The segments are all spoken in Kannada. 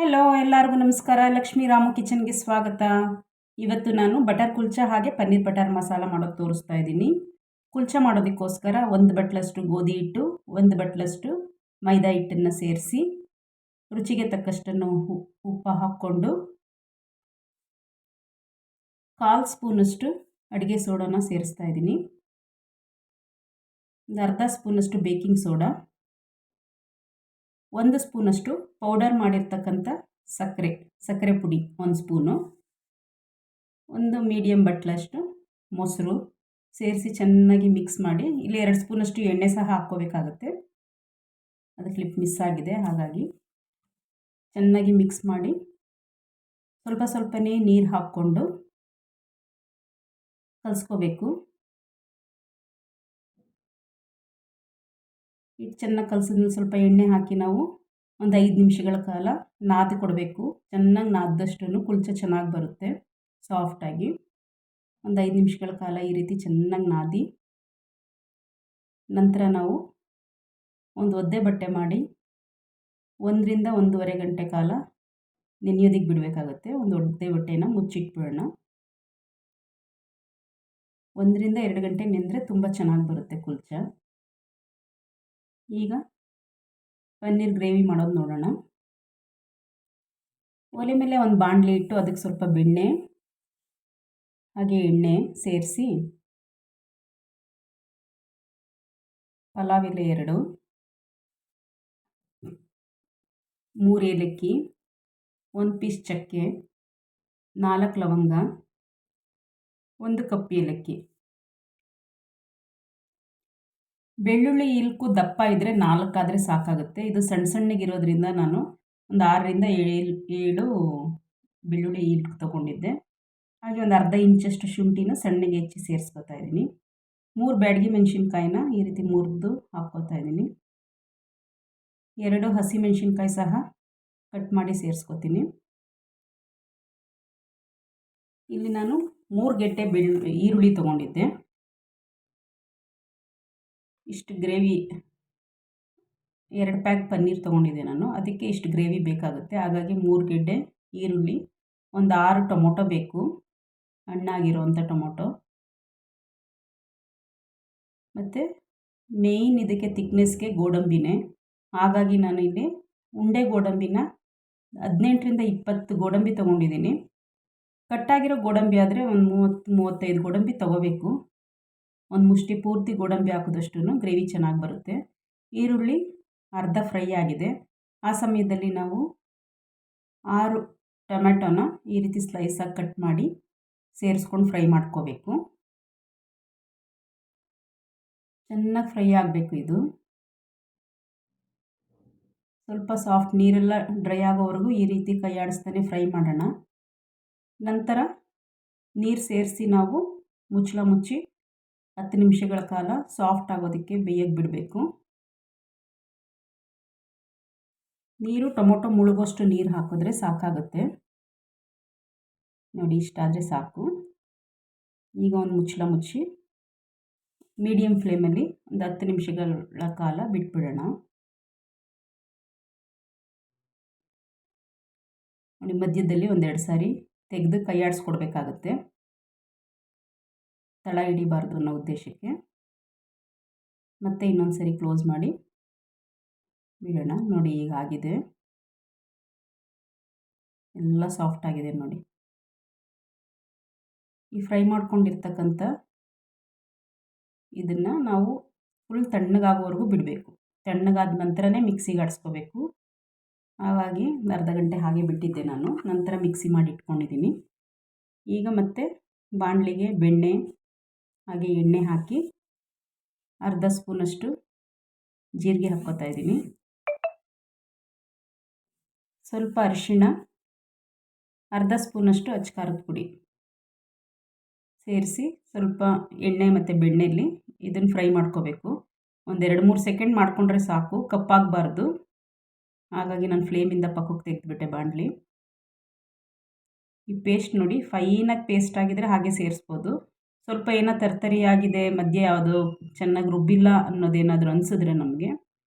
ಹೆಲೋ ಎಲ್ಲರಿಗೂ ನಮಸ್ಕಾರ. ಲಕ್ಷ್ಮೀ ರಾಮು ಕಿಚನ್ಗೆ ಸ್ವಾಗತ. ಇವತ್ತು ನಾನು ಬಟರ್ ಕುಲ್ಚಾ ಹಾಗೆ ಪನ್ನೀರ್ ಬಟರ್ ಮಸಾಲ ಮಾಡೋದು ತೋರಿಸ್ತಾ ಇದ್ದೀನಿ. ಕುಲ್ಚಾ ಮಾಡೋದಕ್ಕೋಸ್ಕರ 1 ಬಟ್ಲಷ್ಟು ಗೋಧಿ ಹಿಟ್ಟು, 1 ಬಟ್ಲಷ್ಟು ಮೈದಾ ಹಿಟ್ಟನ್ನು ಸೇರಿಸಿ ರುಚಿಗೆ ತಕ್ಕಷ್ಟನ್ನು ಉಪ್ಪು ಹಾಕ್ಕೊಂಡು 1/4 ಸ್ಪೂನಷ್ಟು ಅಡುಗೆ ಸೋಡಾನ ಸೇರಿಸ್ತಾ ಇದ್ದೀನಿ. ಒಂದು ಅರ್ಧ ಸ್ಪೂನಷ್ಟು ಬೇಕಿಂಗ್ ಸೋಡಾ, 1 ಸ್ಪೂನಷ್ಟು ಪೌಡರ್ ಮಾಡಿರ್ತಕ್ಕಂಥ ಸಕ್ಕರೆ ಪುಡಿ 1 ಸ್ಪೂನು, 1 ಮೀಡಿಯಮ್ ಬಟ್ಲಷ್ಟು ಮೊಸರು ಸೇರಿಸಿ ಚೆನ್ನಾಗಿ ಮಿಕ್ಸ್ ಮಾಡಿ. ಇಲ್ಲಿ 2 ಸ್ಪೂನಷ್ಟು ಎಣ್ಣೆ ಸಹ ಹಾಕ್ಕೋಬೇಕಾಗುತ್ತೆ. ಅದು ಕ್ಲಿಪ್ ಮಿಸ್ ಆಗಿದೆ, ಹಾಗಾಗಿ ಚೆನ್ನಾಗಿ ಮಿಕ್ಸ್ ಮಾಡಿ ಸ್ವಲ್ಪನೇ ನೀರು ಹಾಕ್ಕೊಂಡು ಕಲಿಸ್ಕೋಬೇಕು. ಹಿಟ್ಟು ಚೆನ್ನಾಗಿ ಕಲಸಿದ್ಮೇಲೆ ಸ್ವಲ್ಪ ಎಣ್ಣೆ ಹಾಕಿ ನಾವು ಒಂದು 5 ನಿಮಿಷಗಳ ಕಾಲ ನಾದಿ ಕೊಡಬೇಕು. ಚೆನ್ನಾಗಿ ನಾದಿದಷ್ಟು ಕುಲ್ಚಾ ಚೆನ್ನಾಗಿ ಬರುತ್ತೆ ಸಾಫ್ಟಾಗಿ. ಒಂದು 5 ನಿಮಿಷಗಳ ಕಾಲ ಈ ರೀತಿ ಚೆನ್ನಾಗಿ ನಾದಿ ನಂತರ ನಾವು ಒಂದು ಒದ್ದೆ ಬಟ್ಟೆ ಮಾಡಿ 1 ರಿಂದ 1.5 ಗಂಟೆ ಕಾಲ ನೆನೆಯೋದಕ್ಕೆ ಬಿಡಬೇಕಾಗುತ್ತೆ. ಒಂದು ಒದ್ದೆ ಬಟ್ಟೆನ ಮುಚ್ಚಿಟ್ಬಿಡೋಣ. 1 ರಿಂದ 2 ಗಂಟೆ ನೆನೆದ್ರೆ ತುಂಬ ಚೆನ್ನಾಗಿ ಬರುತ್ತೆ ಕುಲ್ಚಾ. ಈಗ ಪನ್ನೀರ್ ಗ್ರೇವಿ ಮಾಡೋದು ನೋಡೋಣ. ಒಲೆ ಮೇಲೆ ಒಂದು ಬಾಣಲೆ ಇಟ್ಟು ಅದಕ್ಕೆ ಸ್ವಲ್ಪ ಬೆಣ್ಣೆ ಹಾಗೆ ಎಣ್ಣೆ ಸೇರಿಸಿ ಪಲಾವ್ ಎಲೆ 2, 3 ಏಲಕ್ಕಿ, 1 ಪೀಸ್ ಚಕ್ಕೆ, 4 ಲವಂಗ, 1 ಕಪ್ ಏಲಕ್ಕಿ. ಬೆಳ್ಳುಳ್ಳಿ ಈಲ್ಕು ದಪ್ಪ ಇದ್ದರೆ 4 ಆದರೆ ಸಾಕಾಗುತ್ತೆ. ಇದು ಸಣ್ಣಗಿರೋದ್ರಿಂದ ನಾನು ಒಂದು 6 ರಿಂದ 7 ಬೆಳ್ಳುಳ್ಳಿ ಈಲ್ಕು ತೊಗೊಂಡಿದ್ದೆ. ಹಾಗೆ ಒಂದು ಅರ್ಧ ಇಂಚಷ್ಟು ಶುಂಠಿನ ಸಣ್ಣಗೆ ಹೆಚ್ಚಿ ಸೇರಿಸ್ಕೊತಾ ಇದ್ದೀನಿ. 3 ಬ್ಯಾಡಗಿ ಮೆಣಸಿನ್ಕಾಯಿನ ಈ ರೀತಿ ಮುರಿದು ಹಾಕ್ಕೋತಾ ಇದ್ದೀನಿ. 2 ಹಸಿಮೆಣಸಿನ್ಕಾಯಿ ಸಹ ಕಟ್ ಮಾಡಿ ಸೇರಿಸ್ಕೊತೀನಿ. ಇಲ್ಲಿ ನಾನು 3 ಗೆಡ್ಡೆ ಈರುಳ್ಳಿ ತೊಗೊಂಡಿದ್ದೆ. ಇಷ್ಟು ಗ್ರೇವಿ 2 ಪ್ಯಾಕ್ ಪನ್ನೀರ್ ತೊಗೊಂಡಿದ್ದೆ ನಾನು, ಅದಕ್ಕೆ ಇಷ್ಟು ಗ್ರೇವಿ ಬೇಕಾಗುತ್ತೆ. ಹಾಗಾಗಿ 3 ಗೆಡ್ಡೆ ಈರುಳ್ಳಿ, ಒಂದು 6 ಟೊಮೊಟೊ ಬೇಕು, ಹಣ್ಣಾಗಿರೋವಂಥ ಟೊಮೊಟೊ. ಮತ್ತು ಮೇಯ್ನ್ ಇದಕ್ಕೆ ತಿಕ್ನೆಸ್ಗೆ ಗೋಡಂಬಿನೇ. ಹಾಗಾಗಿ ನಾನು ಇಲ್ಲಿ ಉಂಡೆ ಗೋಡಂಬಿನ 18 ರಿಂದ 20 ಗೋಡಂಬಿ ತೊಗೊಂಡಿದ್ದೀನಿ. ಕಟ್ಟಾಗಿರೋ ಗೋಡಂಬಿ ಆದರೆ ಒಂದು 30-35 ಗೋಡಂಬಿ ತೊಗೋಬೇಕು. ಒಂದು ಮುಷ್ಟಿ ಪೂರ್ತಿ ಗೋಡಂಬಿ ಹಾಕಿದಷ್ಟು ಗ್ರೇವಿ ಚೆನ್ನಾಗಿ ಬರುತ್ತೆ. ಈರುಳ್ಳಿ ಅರ್ಧ ಫ್ರೈ ಆಗಿದೆ. ಆ ಸಮಯದಲ್ಲಿ ನಾವು 6 ಟೊಮೆಟೊನ ಈ ರೀತಿ ಸ್ಲೈಸಾಗಿ ಕಟ್ ಮಾಡಿ ಸೇರಿಸ್ಕೊಂಡು ಫ್ರೈ ಮಾಡ್ಕೋಬೇಕು. ಚೆನ್ನಾಗಿ ಫ್ರೈ ಆಗಬೇಕು. ಇದು ಸ್ವಲ್ಪ ಸಾಫ್ಟ್ ನೀರೆಲ್ಲ ಡ್ರೈ ಆಗೋವರೆಗೂ ಈ ರೀತಿ ಕೈ ಆಡಿಸ್ತಾನೆ ಫ್ರೈ ಮಾಡೋಣ. ನಂತರ ನೀರು ಸೇರಿಸಿ ನಾವು ಮುಚ್ಚಳ ಮುಚ್ಚಿ 10 ನಿಮಿಷಗಳ ಕಾಲ ಸಾಫ್ಟ್ ಆಗೋದಕ್ಕೆ ಬೇಯಕ್ಕೆ ಬಿಡಬೇಕು. ನೀರು ಟೊಮೊಟೊ ಮುಳುಗೋಷ್ಟು ನೀರು ಹಾಕಿದ್ರೆ ಸಾಕಾಗುತ್ತೆ. ನೋಡಿ, ಇಷ್ಟಾದರೆ ಸಾಕು. ಈಗ ಒಂದು ಮುಚ್ಚಳ ಮುಚ್ಚಿ ಮೀಡಿಯಮ್ ಫ್ಲೇಮಲ್ಲಿ ಒಂದು 10 ನಿಮಿಷಗಳ ಕಾಲ ಬಿಟ್ಬಿಡೋಣ. ನೋಡಿ, ಮಧ್ಯದಲ್ಲಿ 1-2 ಸಾರಿ ತೆಗೆದು ಕೈ ಆಡಿಸ್ಕೊಡ್ಬೇಕಾಗತ್ತೆ, ತಳ ಹಿಡಿಬಾರ್ದು ಅನ್ನೋ ಉದ್ದೇಶಕ್ಕೆ. ಮತ್ತೆ ಇನ್ನೊಂದು ಸರಿ ಕ್ಲೋಸ್ ಮಾಡಿ ಬಿಡೋಣ. ನೋಡಿ, ಈಗ ಆಗಿದೆ, ಎಲ್ಲ ಸಾಫ್ಟ್ ಆಗಿದೆ ನೋಡಿ. ಈ ಫ್ರೈ ಮಾಡ್ಕೊಂಡಿರ್ತಕ್ಕಂಥ ಇದನ್ನು ನಾವು ಫುಲ್ ತಣ್ಣಗಾಗೋವರೆಗೂ ಬಿಡಬೇಕು. ತಣ್ಣಗಾದ ನಂತರನೇ ಮಿಕ್ಸಿಗೆ ಆಡಿಸ್ಕೋಬೇಕು. ಹಾಗಾಗಿ ಒಂದು ಅರ್ಧ ಗಂಟೆ ಹಾಗೆ ಬಿಟ್ಟಿದ್ದೆ ನಾನು. ನಂತರ ಮಿಕ್ಸಿ ಮಾಡಿ ಇಟ್ಕೊಂಡಿದ್ದೀನಿ. ಈಗ ಮತ್ತೆ ಬಾಣಲಿಗೆ ಬೆಣ್ಣೆ ಹಾಗೆ ಎಣ್ಣೆ ಹಾಕಿ ಅರ್ಧ ಸ್ಪೂನಷ್ಟು ಜೀರಿಗೆ ಹಾಕ್ಕೋತಾ ಇದ್ದೀನಿ. ಸ್ವಲ್ಪ ಅರಿಶಿಣ, ಅರ್ಧ ಸ್ಪೂನಷ್ಟು ಅಚ್ಕಾರದ ಪುಡಿ ಸೇರಿಸಿ ಸ್ವಲ್ಪ ಎಣ್ಣೆ ಮತ್ತು ಬೆಣ್ಣೆಯಲ್ಲಿ ಇದನ್ನು ಫ್ರೈ ಮಾಡ್ಕೋಬೇಕು. ಒಂದು 2-3 ಸೆಕೆಂಡ್ ಮಾಡಿಕೊಂಡ್ರೆ ಸಾಕು, ಕಪ್ಪಾಗಬಾರ್ದು. ಹಾಗಾಗಿ ನಾನು ಫ್ಲೇಮಿಂದ ಪಕ್ಕಕ್ಕೆ ತೆಗೆದುಬಿಟ್ಟೆ ಬಾಣಲಿ. ಈ ಪೇಸ್ಟ್ ನೋಡಿ, ಫೈನಾಗಿ ಪೇಸ್ಟ್ ಆಗಿದ್ದರೆ ಹಾಗೆ ಸೇರಿಸ್ಬೋದು. ಸ್ವಲ್ಪ ಏನೋ ತರ್ತರಿಯಾಗಿದೆ, ಮಧ್ಯೆ ಯಾವುದೋ ಚೆನ್ನಾಗಿ ರುಬ್ಬಿಲ್ಲ ಅನ್ನೋದೇನಾದರೂ ಅನಿಸಿದ್ರೆ ನಮಗೆ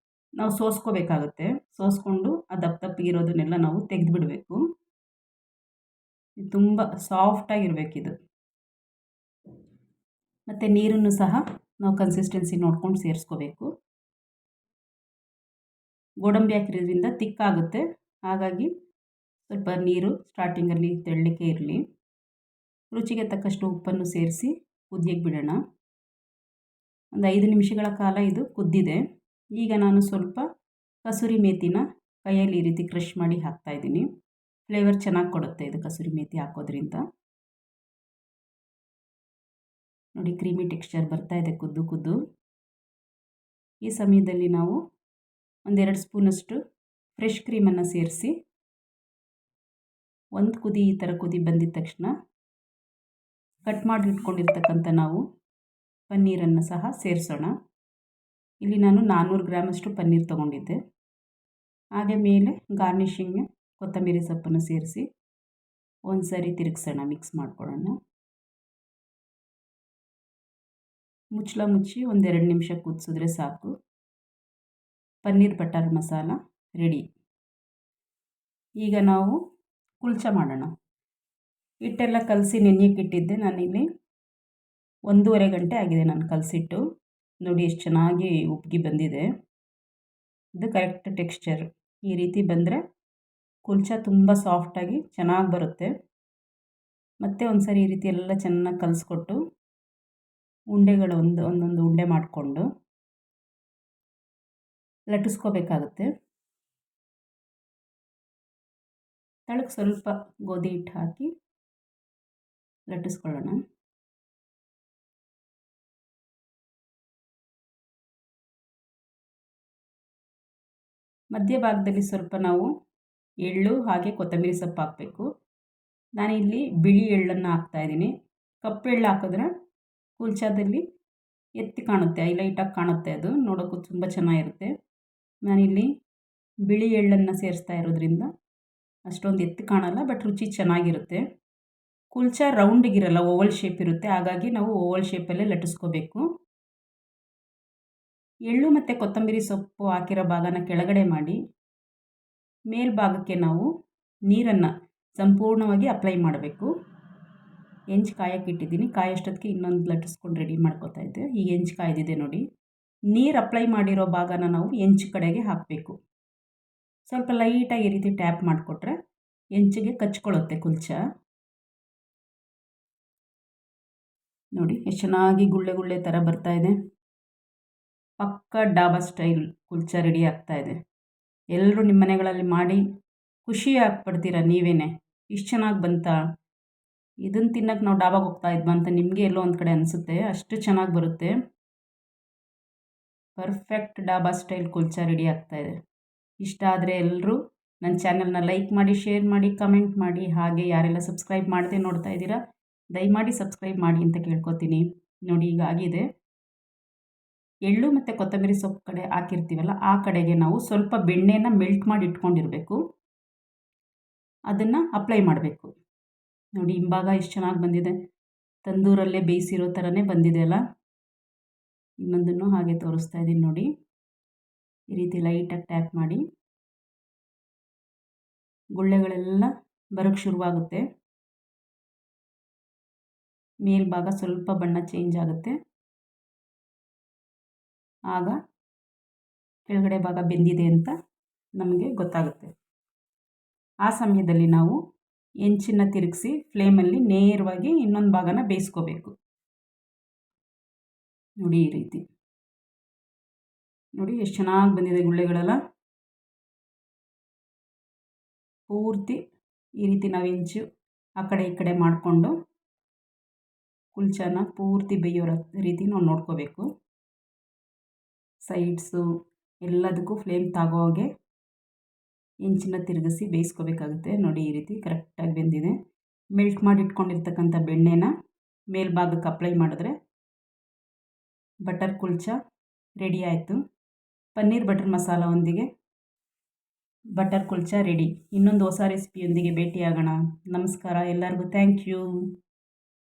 ನಾವು ಸೋಸ್ಕೋಬೇಕಾಗುತ್ತೆ. ಸೋಸ್ಕೊಂಡು ಆ ದಪ್ಪ ದಪ್ಪಗಿರೋದನ್ನೆಲ್ಲ ನಾವು ತೆಗೆದುಬಿಡಬೇಕು. ತುಂಬ ಸಾಫ್ಟಾಗಿರಬೇಕಿದು. ಮತ್ತು ನೀರನ್ನು ಸಹ ನಾವು ಕನ್ಸಿಸ್ಟೆನ್ಸಿ ನೋಡ್ಕೊಂಡು ಸೇರಿಸ್ಕೋಬೇಕು. ಗೋಡಂಬಿ ಹಾಕಿರೋದ್ರಿಂದ ತಿಕ್ಕಾಗುತ್ತೆ, ಹಾಗಾಗಿ ಸ್ವಲ್ಪ ನೀರು ಸ್ಟಾರ್ಟಿಂಗಲ್ಲಿ ತೆಳ್ಳಗೆ ಇರಲಿ. ರುಚಿಗೆ ತಕ್ಕಷ್ಟು ಉಪ್ಪನ್ನು ಸೇರಿಸಿ ಕುದಿಯಕ್ಕೆ ಬಿಡೋಣ. ಒಂದು 5 ನಿಮಿಷಗಳ ಕಾಲ ಇದು ಕುದ್ದಿದೆ. ಈಗ ನಾನು ಸ್ವಲ್ಪ ಕಸೂರಿ ಮೇಥಿನ ಕೈಯಲ್ಲಿ ಈ ರೀತಿ ಕ್ರಷ್ ಮಾಡಿ ಹಾಕ್ತಾಯಿದ್ದೀನಿ. ಫ್ಲೇವರ್ ಚೆನ್ನಾಗಿ ಕೊಡುತ್ತೆ ಇದು ಕಸೂರಿ ಮೇಥಿ ಹಾಕೋದ್ರಿಂದ. ನೋಡಿ, ಕ್ರೀಮಿ ಟೆಕ್ಸ್ಚರ್ ಬರ್ತಾ ಇದೆ ಕುದ್ದು. ಈ ಸಮಯದಲ್ಲಿ ನಾವು 1-2 ಸ್ಪೂನಷ್ಟು ಫ್ರೆಶ್ ಕ್ರೀಮನ್ನು ಸೇರಿಸಿ ಒಂದು ಕುದಿ ಈ ಥರ ಕುದಿ ಬಂದಿದ ತಕ್ಷಣ ಕಟ್ ಮಾಡಿ ಇಟ್ಕೊಂಡಿರ್ತಕ್ಕಂಥ ನಾವು ಪನ್ನೀರನ್ನು ಸಹ ಸೇರಿಸೋಣ. ಇಲ್ಲಿ ನಾನು 400 ಗ್ರಾಮಷ್ಟು ಪನ್ನೀರ್ ತೊಗೊಂಡಿದ್ದೆ. ಹಾಗೆ ಮೇಲೆ ಗಾರ್ನಿಷಿಂಗ್ ಕೊತ್ತಂಬರಿ ಸೊಪ್ಪನ್ನು ಸೇರಿಸಿ ಒಂದು ಸರಿ ತಿರುಗಿಸೋಣ, ಮಿಕ್ಸ್ ಮಾಡ್ಕೊಳ್ಳೋಣ. ಮುಚ್ಚಳ ಮುಚ್ಚಿ 1-2 ನಿಮಿಷ ಕುದಿಸಿದ್ರೆ ಸಾಕು. Paneer butter masala ready. ಈಗ ನಾವು ಕುಲ್ಚಾ ಮಾಡೋಣ. ಹಿಟ್ಟೆಲ್ಲ ಕಲಸಿ ನೆನೆಯಕ್ಕೆ ಇಟ್ಟಿದ್ದೆ ನಾನಿಲ್ಲಿ. 1.5 ಗಂಟೆ ಆಗಿದೆ ನಾನು ಕಲಸಿಟ್ಟು. ನೋಡಿ ಎಷ್ಟು ಚೆನ್ನಾಗಿ ಉಬ್ಬಿ ಬಂದಿದೆ. ಇದು ಕರೆಕ್ಟ್ ಟೆಕ್ಸ್ಚರ್. ಈ ರೀತಿ ಬಂದರೆ ಕುಲ್ಚಾ ತುಂಬ ಸಾಫ್ಟಾಗಿ ಚೆನ್ನಾಗಿ ಬರುತ್ತೆ. ಮತ್ತೆ ಒಂದು ಸರಿ ಈ ರೀತಿ ಎಲ್ಲ ಚೆನ್ನಾಗಿ ಕಲಿಸ್ಕೊಟ್ಟು ಉಂಡೆಗಳು ಒಂದೊಂದು ಉಂಡೆ ಮಾಡಿಕೊಂಡು ಲಟ್ಟಿಸ್ಕೋಬೇಕಾಗುತ್ತೆ. ತಳಕ್ಕೆ ಸ್ವಲ್ಪ ಗೋಧಿ ಹಿಟ್ಟು ಹಾಕಿ ಲಟ್ಟಿಸ್ಕೊಳ್ಳೋಣ. ಮಧ್ಯಭಾಗದಲ್ಲಿ ಸ್ವಲ್ಪ ನಾವು ಎಳ್ಳು ಹಾಗೆ ಕೊತ್ತಂಬರಿ ಸೊಪ್ಪು ಹಾಕಬೇಕು. ನಾನಿಲ್ಲಿ ಬಿಳಿ ಎಳ್ಳನ್ನು ಹಾಕ್ತಾಯಿದ್ದೀನಿ. ಕಪ್ಪು ಎಳ್ಳು ಹಾಕಿದ್ರೆ ಕುಲ್ಚಾದಲ್ಲಿ ಎತ್ತಿ ಕಾಣುತ್ತೆ, ಹೈಲೈಟಾಗಿ ಕಾಣುತ್ತೆ, ಅದು ನೋಡೋಕ್ಕೂ ತುಂಬ ಚೆನ್ನಾಗಿರುತ್ತೆ. ನಾನಿಲ್ಲಿ ಬಿಳಿ ಎಳ್ಳನ್ನು ಸೇರಿಸ್ತಾ ಇರೋದ್ರಿಂದ ಅಷ್ಟೊಂದು ಎತ್ತಿ ಕಾಣಲ್ಲ, ಬಟ್ ರುಚಿ ಚೆನ್ನಾಗಿರುತ್ತೆ. ಕುಲ್ಚಾ ರೌಂಡಿಗಿರಲ್ಲ, ಓವಲ್ ಶೇಪ್ ಇರುತ್ತೆ, ಹಾಗಾಗಿ ನಾವು ಓವಲ್ ಶೇಪಲ್ಲೇ ಲಟ್ಟಿಸ್ಕೋಬೇಕು. ಎಳ್ಳು ಮತ್ತು ಕೊತ್ತಂಬರಿ ಸೊಪ್ಪು ಹಾಕಿರೋ ಭಾಗನ ಕೆಳಗಡೆ ಮಾಡಿ ಮೇಲ್ಭಾಗಕ್ಕೆ ನಾವು ನೀರನ್ನು ಸಂಪೂರ್ಣವಾಗಿ ಅಪ್ಲೈ ಮಾಡಬೇಕು. ಹೆಂಚು ಕಾಯಕ್ಕೆ ಇಟ್ಟಿದ್ದೀನಿ. ಕಾಯೋಷ್ಟೊತ್ತಿಗೆ ಇನ್ನೊಂದು ಲಟ್ಟಿಸ್ಕೊಂಡು ರೆಡಿ ಮಾಡ್ಕೋತಾ ಇದ್ದೆ. ಈಗ ಹೆಂಚು ಕಾಯ್ದಿದೆ ನೋಡಿ. ನೀರು ಅಪ್ಲೈ ಮಾಡಿರೋ ಭಾಗನ ನಾವು ಹೆಂಚು ಕಡೆಗೆ ಹಾಕಬೇಕು. ಸ್ವಲ್ಪ ಲೈಟಾಗಿ ಈ ರೀತಿ ಟ್ಯಾಪ್ ಮಾಡಿಕೊಟ್ರೆ ಹೆಂಚಿಗೆ ಕಚ್ಕೊಳ್ಳುತ್ತೆ ಕುಲ್ಚಾ. ನೋಡಿ ಎಷ್ಟು ಚೆನ್ನಾಗಿ ಗುಳ್ಳೆ ಥರ ಬರ್ತಾಯಿದೆ. ಪಕ್ಕ ಡಾಬಾ ಸ್ಟೈಲ್ ಕುಲ್ಚಾ ರೆಡಿ ಆಗ್ತಾಯಿದೆ. ಎಲ್ಲರೂ ನಿಮ್ಮ ಮನೆಗಳಲ್ಲಿ ಮಾಡಿ ಖುಷಿ ಆಗ್ಬಿಡ್ತೀರ ನೀವೇನೆ. ಇಷ್ಟು ಚೆನ್ನಾಗಿ ಬಂತಾ, ಇದನ್ನು ತಿನ್ನೋಕ್ಕೆ ನಾವು ಡಾಬಾಗೆ ಹೋಗ್ತಾ ಇದ್ವಾ ಅಂತ ನಿಮಗೆ ಎಲ್ಲೋ ಒಂದು ಕಡೆ ಅನಿಸುತ್ತೆ. ಅಷ್ಟು ಚೆನ್ನಾಗಿ ಬರುತ್ತೆ. Perfect dhaba style kulcha ready ಆಗ್ತಾಯಿದೆ. ಇಷ್ಟ ಆದರೆ ಎಲ್ಲರೂ ನನ್ನ ಚಾನಲ್ನ ಲೈಕ್ ಮಾಡಿ, ಶೇರ್ ಮಾಡಿ, ಕಮೆಂಟ್ ಮಾಡಿ. ಹಾಗೆ ಯಾರೆಲ್ಲ ಸಬ್ಸ್ಕ್ರೈಬ್ ಮಾಡದೆ ನೋಡ್ತಾ ಇದ್ದೀರಾ ದಯಮಾಡಿ ಸಬ್ಸ್ಕ್ರೈಬ್ ಮಾಡಿ ಅಂತ ಕೇಳ್ಕೊತೀನಿ. ನೋಡಿ ಈಗ ಆಗಿದೆ. ಎಳ್ಳು ಮತ್ತು ಕೊತ್ತಂಬರಿ ಸೊಪ್ಪು ಕಡೆ ಹಾಕಿರ್ತೀವಲ್ಲ, ಆ ಕಡೆಗೆ ನಾವು ಸ್ವಲ್ಪ ಬೆಣ್ಣೆನ ಮೆಲ್ಟ್ ಮಾಡಿ ಇಟ್ಕೊಂಡಿರಬೇಕು. ಅದನ್ನು ಅಪ್ಲೈ ಮಾಡಬೇಕು. ನೋಡಿ ಹಿಂಭಾಗ ಎಷ್ಟು ಚೆನ್ನಾಗಿ ಬಂದಿದೆ, ತಂದೂರಲ್ಲೇ ಬೇಯಿಸಿರೋ ಥರನೇ ಬಂದಿದೆ ಅಲ್ಲ. ಇನ್ನೊಂದನ್ನು ಹಾಗೆ ತೋರಿಸ್ತಾ ಇದ್ದೀನಿ ನೋಡಿ. ಈ ರೀತಿ ಲೈಟಾಗಿ ಟ್ಯಾಪ್ ಮಾಡಿ ಗುಳ್ಳೆಗಳೆಲ್ಲ ಬರೋಕ್ಕೆ ಶುರುವಾಗುತ್ತೆ. ಮೇಲ್ಭಾಗ ಸ್ವಲ್ಪ ಬಣ್ಣ ಚೇಂಜ್ ಆಗುತ್ತೆ, ಆಗ ಕೆಳಗಡೆ ಭಾಗ ಬೆಂದಿದೆ ಅಂತ ನಮಗೆ ಗೊತ್ತಾಗುತ್ತೆ. ಆ ಸಮಯದಲ್ಲಿ ನಾವು ಹೆಂಚನ್ನು ತಿರುಗಿಸಿ ಫ್ಲೇಮಲ್ಲಿ ನೇರವಾಗಿ ಇನ್ನೊಂದು ಭಾಗನ ಬೇಯಿಸ್ಕೋಬೇಕು. ನೋಡಿ ಈ ರೀತಿ. ನೋಡಿ ಎಷ್ಟು ಚೆನ್ನಾಗಿ ಬಂದಿದೆ ಗುಳ್ಳೆಗಳೆಲ್ಲ. ಪೂರ್ತಿ ಈ ರೀತಿ ನಾವು ಹೆಂಚು ಆ ಕಡೆ ಈ ಕಡೆ ಮಾಡಿಕೊಂಡು ಕುಲ್ಚಾನ ಪೂರ್ತಿ ಬೇಯೋ ರೀತಿ ನಾವು ನೋಡ್ಕೋಬೇಕು. ಸೈಡ್ಸು ಎಲ್ಲದಕ್ಕೂ ಫ್ಲೇಮ್ ತಾಗೋ ಹಾಗೆ ಹೆಂಚನ್ನ ತಿರುಗಿಸಿ ಬೇಯಿಸ್ಕೋಬೇಕಾಗುತ್ತೆ. ನೋಡಿ ಈ ರೀತಿ ಕರೆಕ್ಟಾಗಿ ಬೆಂದಿದೆ. ಮೆಲ್ಟ್ ಮಾಡಿ ಇಟ್ಕೊಂಡಿರ್ತಕ್ಕಂಥ ಬೆಣ್ಣೆನ ಮೇಲ್ಭಾಗಕ್ಕೆ ಅಪ್ಲೈ ಮಾಡಿದ್ರೆ ಬಟರ್ ಕುಲ್ಚಾ ರೆಡಿ ಆಯಿತು. ಪನ್ನೀರ್ ಬಟರ್ ಮಸಾಲದೊಂದಿಗೆ ಬಟರ್ ಕುಲ್ಚಾ ರೆಡಿ. ಇನ್ನೊಂದು ಹೊಸ ರೆಸಿಪಿಯೊಂದಿಗೆ ಭೇಟಿಯಾಗೋಣ. ನಮಸ್ಕಾರ ಎಲ್ಲರಿಗೂ. Thank you.